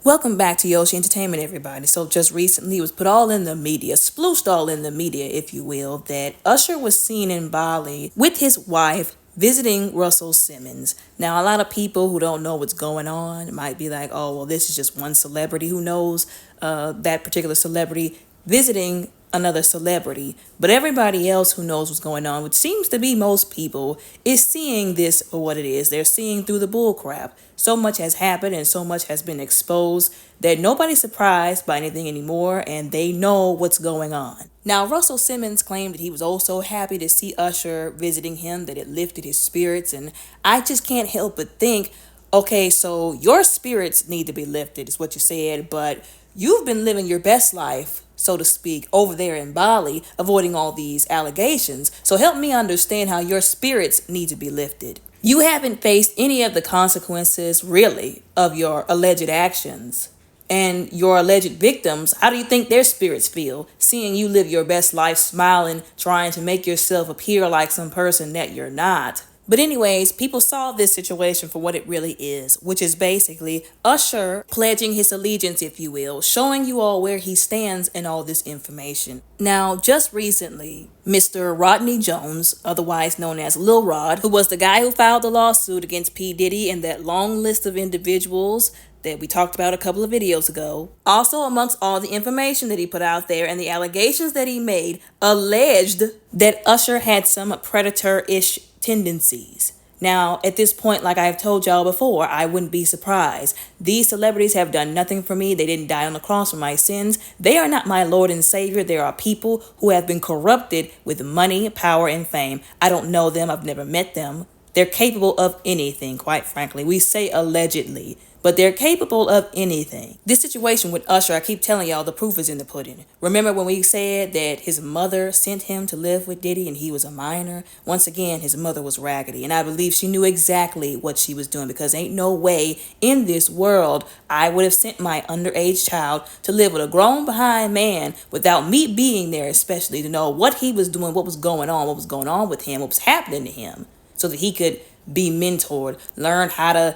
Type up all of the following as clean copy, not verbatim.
Welcome back to Yoshi Entertainment, everybody. So just recently, it was put all in the media, splooshed all in the media, if you will, that Usher was seen in Bali with his wife visiting Russell Simmons. Now, a lot of people who don't know what's going on might be like, oh, well, this is just one celebrity who knows that particular celebrity visiting another celebrity. But everybody else who knows what's going on, which seems to be most people, is seeing this for what it is. They're seeing through the bullcrap. So much has happened and so much has been exposed that nobody's surprised by anything anymore, and they know what's going on. Now, Russell Simmons claimed that he was also happy to see Usher visiting him, that it lifted his spirits, and I just can't help but think, okay, so your spirits need to be lifted, is what you said, but you've been living your best life, so to speak, over there in Bali, avoiding all these allegations. So help me understand how your spirits need to be lifted. You haven't faced any of the consequences, really, of your alleged actions. And your alleged victims, how do you think their spirits feel, seeing you live your best life smiling, trying to make yourself appear like some person that you're not? But anyways, people saw this situation for what it really is, which is basically Usher pledging his allegiance, if you will, showing you all where he stands in all this information. Now, just recently, Mr. Rodney Jones, otherwise known as Lil Rod, who was the guy who filed the lawsuit against P. Diddy and that long list of individuals that we talked about a couple of videos ago. Also, amongst all the information that he put out there and the allegations that he made, alleged that Usher had some predator-ish tendencies. Now, at this point, like I've told y'all before, I wouldn't be surprised. These celebrities have done nothing for me. They didn't die on the cross for my sins. They are not my Lord and Savior. They are people who have been corrupted with money, power, and fame. I don't know them. I've never met them. They're capable of anything, quite frankly. We say allegedly, but they're capable of anything. This situation with Usher, I keep telling y'all, the proof is in the pudding. Remember when we said that his mother sent him to live with Diddy and he was a minor? Once again, his mother was raggedy, and I believe she knew exactly what she was doing, because ain't no way in this world I would have sent my underage child to live with a grown behind man without me being there, especially to know what he was doing, what was going on with him, what was happening to him, so that he could be mentored, learn how to,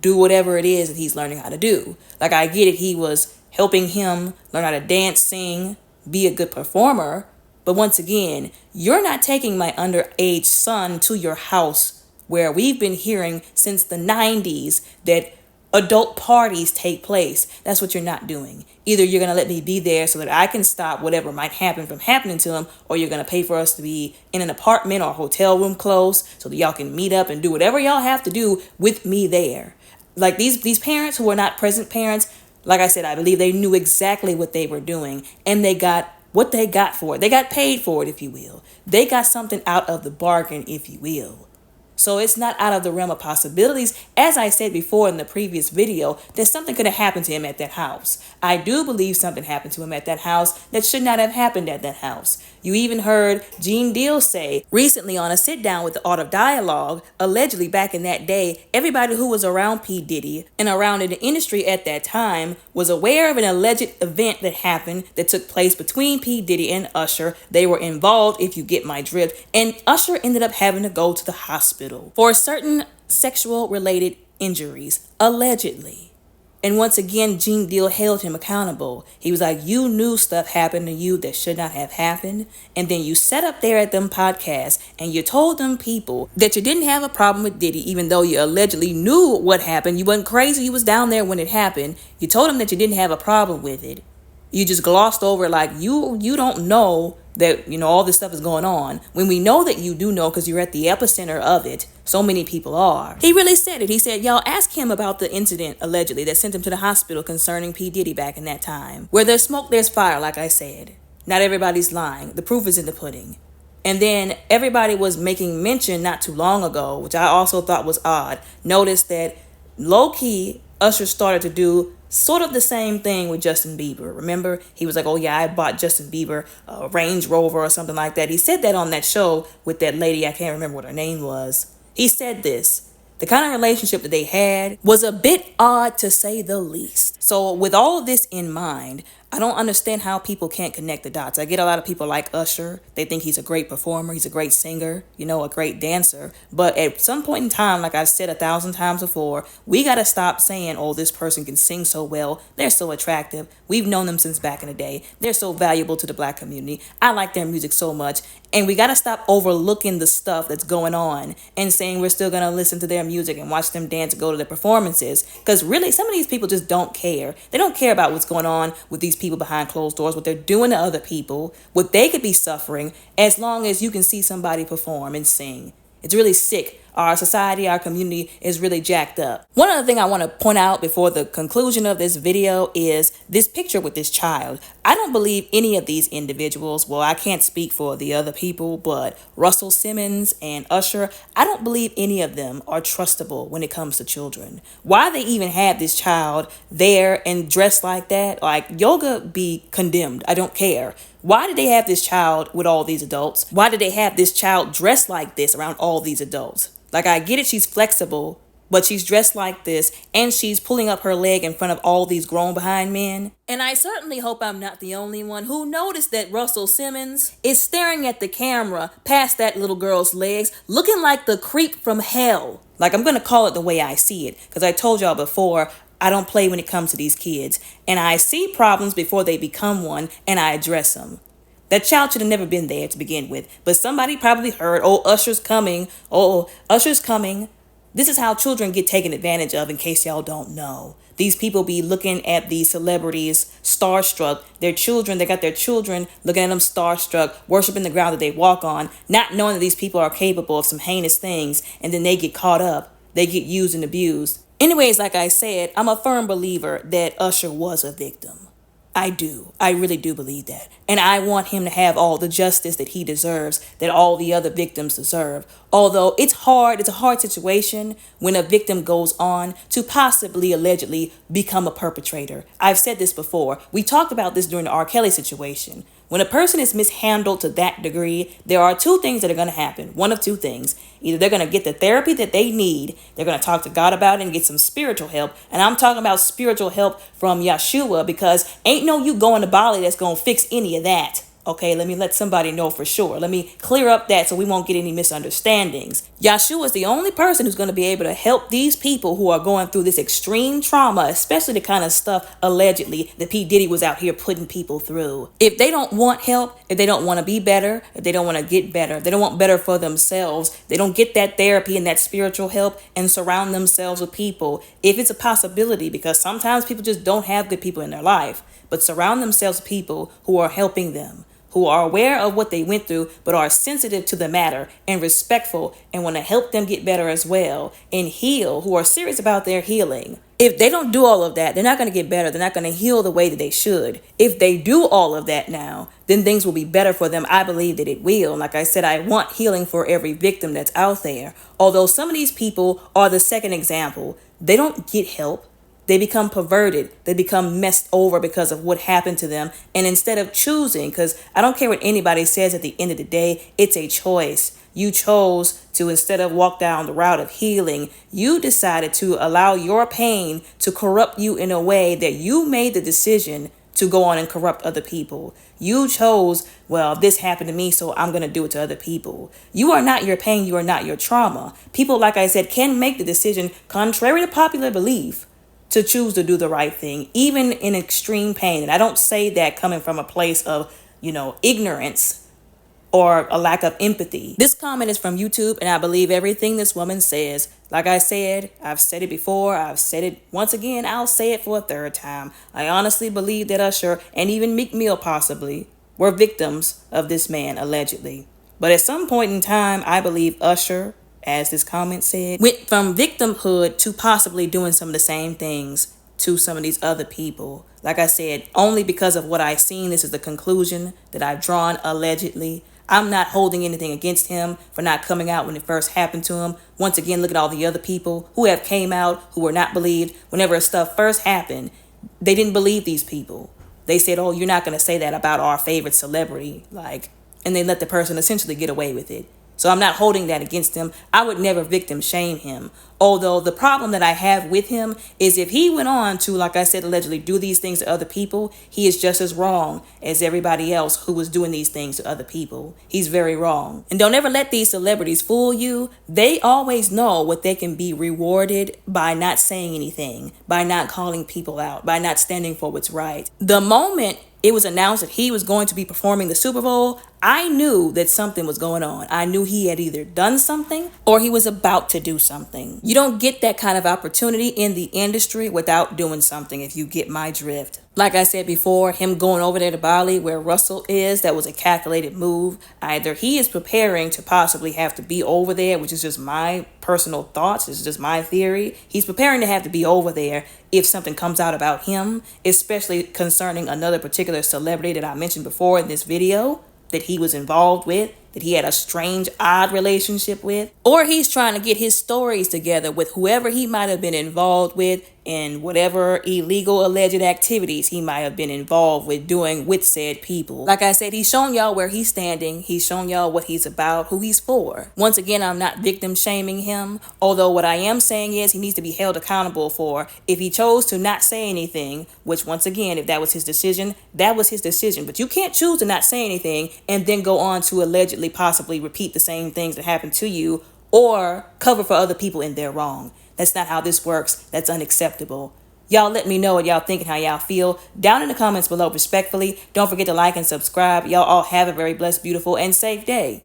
do whatever it is that he's learning how to do. Like, I get it, he was helping him learn how to dance, sing, be a good performer. But once again, you're not taking my underage son to your house where we've been hearing since the 90s that adult parties take place. That's what you're not doing. Either you're going to let me be there so that I can stop whatever might happen from happening to him, or you're going to pay for us to be in an apartment or hotel room close so that y'all can meet up and do whatever y'all have to do with me there. Like these parents who are not present parents, like I said, I believe they knew exactly what they were doing, and they got what they got for it. They got paid for it, if you will. They got something out of the bargain, if you will. So it's not out of the realm of possibilities, as I said before in the previous video, that something could have happened to him at that house. I do believe something happened to him at that house that should not have happened at that house. You even heard Gene Deal say recently on a sit down with the Art of Dialogue, allegedly back in that day, everybody who was around P. Diddy and around in the industry at that time was aware of an alleged event that happened that took place between P. Diddy and Usher. They were involved, if you get my drift, and Usher ended up having to go to the hospital for certain sexual related injuries, allegedly. And once again, Gene Deal held him accountable. He was like, you knew stuff happened to you that should not have happened. And then you sat up there at them podcasts and you told them people that you didn't have a problem with Diddy, even though you allegedly knew what happened. You wasn't crazy. You was down there when it happened. You told them that you didn't have a problem with it. You just glossed over like you don't know that, all this stuff is going on, when we know that you do know because you're at the epicenter of it. So many people are. He really said it. He said, y'all ask him about the incident allegedly that sent him to the hospital concerning P. Diddy back in that time. Where there's smoke, there's fire, like I said. Not everybody's lying. The proof is in the pudding. And then everybody was making mention not too long ago, which I also thought was odd. Notice that low-key, Usher started to do sort of the same thing with Justin Bieber. Remember, he was like, oh yeah, I bought Justin Bieber a Range Rover or something like that. He said that on that show with that lady, I can't remember what her name was. He said this. The kind of relationship that they had was a bit odd, to say the least. So with all of this in mind, I don't understand how people can't connect the dots. I get a lot of people like Usher. They think he's a great performer, he's a great singer, a great dancer. But at some point in time, like I've said 1,000 times before, we got to stop saying, oh, this person can sing so well. They're so attractive. We've known them since back in the day. They're so valuable to the black community. I like their music so much. And we got to stop overlooking the stuff that's going on and saying we're still going to listen to their music and watch them dance and go to their performances. Because really, some of these people just don't care. They don't care about what's going on with these people behind closed doors, what they're doing to other people, what they could be suffering, as long as you can see somebody perform and sing. It's really sick. Our society, our community is really jacked up. One other thing I want to point out before the conclusion of this video is this picture with this child. I don't believe any of these individuals, well, I can't speak for the other people, but Russell Simmons and Usher, I don't believe any of them are trustable when it comes to children. Why they even have this child there and dressed like that, like yoga be condemned. I don't care. Why did they have this child with all these adults? Why did they have this child dressed like this around all these adults? Like, I get it, she's flexible, but she's dressed like this and she's pulling up her leg in front of all these grown behind men. And I certainly hope I'm not the only one who noticed that Russell Simmons is staring at the camera past that little girl's legs, looking like the creep from hell. Like, I'm going to call it the way I see it, because I told y'all before, I don't play when it comes to these kids. And I see problems before they become one, and I address them. That child should have never been there to begin with. But somebody probably heard, oh, Usher's coming. Oh, Usher's coming. This is how children get taken advantage of, in case y'all don't know. These people be looking at these celebrities starstruck. Their children, they got their children looking at them starstruck, worshiping the ground that they walk on, not knowing that these people are capable of some heinous things. And then they get caught up. They get used and abused. Anyways, like I said, I'm a firm believer that Usher was a victim. I do. I really do believe that. And I want him to have all the justice that he deserves, that all the other victims deserve. Although it's a hard situation when a victim goes on to possibly, allegedly, become a perpetrator. I've said this before. We talked about this during the R. Kelly situation. When a person is mishandled to that degree, there are two things that are going to happen. One of two things. Either they're going to get the therapy that they need, they're going to talk to God about it and get some spiritual help. And I'm talking about spiritual help from Yeshua, because ain't no you going to Bali that's going to fix any of that. Okay, let me let somebody know for sure. Let me clear up that so we won't get any misunderstandings. Yeshua is the only person who's going to be able to help these people who are going through this extreme trauma, especially the kind of stuff allegedly that P. Diddy was out here putting people through. If they don't want help, if they don't want to be better, if they don't want to get better, if they don't want better for themselves, they don't get that therapy and that spiritual help and surround themselves with people. If it's a possibility, because sometimes people just don't have good people in their life, but surround themselves with people who are helping them, who are aware of what they went through, but are sensitive to the matter and respectful and want to help them get better as well and heal, who are serious about their healing. If they don't do all of that, they're not going to get better. They're not going to heal the way that they should. If they do all of that now, then things will be better for them. I believe that it will. Like I said, I want healing for every victim that's out there. Although some of these people are the second example. They don't get help. They become perverted. They become messed over because of what happened to them. And instead of choosing, because I don't care what anybody says at the end of the day, it's a choice. You chose to, instead of walk down the route of healing, you decided to allow your pain to corrupt you in a way that you made the decision to go on and corrupt other people. You chose, well, this happened to me, so I'm going to do it to other people. You are not your pain. You are not your trauma. People, like I said, can make the decision, contrary to popular belief, to choose to do the right thing, even in extreme pain. And I don't say that coming from a place of, ignorance or a lack of empathy. This comment is from YouTube, and I believe everything this woman says. Like I said, I've said it before, I've said it once again, I'll say it for a third time. I honestly believe that Usher, and even Meek Mill possibly, were victims of this man, allegedly. But at some point in time, I believe Usher, as this comment said, went from victimhood to possibly doing some of the same things to some of these other people. Like I said, only because of what I've seen, this is the conclusion that I've drawn, allegedly. I'm not holding anything against him for not coming out when it first happened to him. Once again, look at all the other people who have came out, who were not believed. Whenever stuff first happened, they didn't believe these people. They said, oh, you're not going to say that about our favorite celebrity. And they let the person essentially get away with it. So I'm not holding that against him. I would never victim shame him. Although the problem that I have with him is if he went on to, like I said, allegedly do these things to other people, he is just as wrong as everybody else who was doing these things to other people. He's very wrong. And don't ever let these celebrities fool you. They always know what they can be rewarded by not saying anything, by not calling people out, by not standing for what's right. The moment it was announced that he was going to be performing the Super Bowl, I knew that something was going on. I knew he had either done something or he was about to do something. You don't get that kind of opportunity in the industry without doing something, if you get my drift. Like I said before, him going over there to Bali where Russell is, that was a calculated move. Either he is preparing to possibly have to be over there, which is just my personal thoughts, it's just my theory. He's preparing to have to be over there if something comes out about him, especially concerning another particular celebrity that I mentioned before in this video that he was involved with, that he had a strange, odd relationship with. Or he's trying to get his stories together with whoever he might have been involved with and whatever illegal alleged activities he might have been involved with doing with said people. Like I said, he's shown y'all where he's standing. He's shown y'all what he's about, who he's for. Once again, I'm not victim shaming him. Although what I am saying is he needs to be held accountable for if he chose to not say anything, which once again, if that was his decision, that was his decision. But you can't choose to not say anything and then go on to allegedly possibly repeat the same things that happened to you or cover for other people in their wrong. That's not how this works. That's unacceptable. Y'all let me know what y'all think and how y'all feel down in the comments below respectfully. Don't forget to like and subscribe. Y'all all have a very blessed, beautiful, and safe day.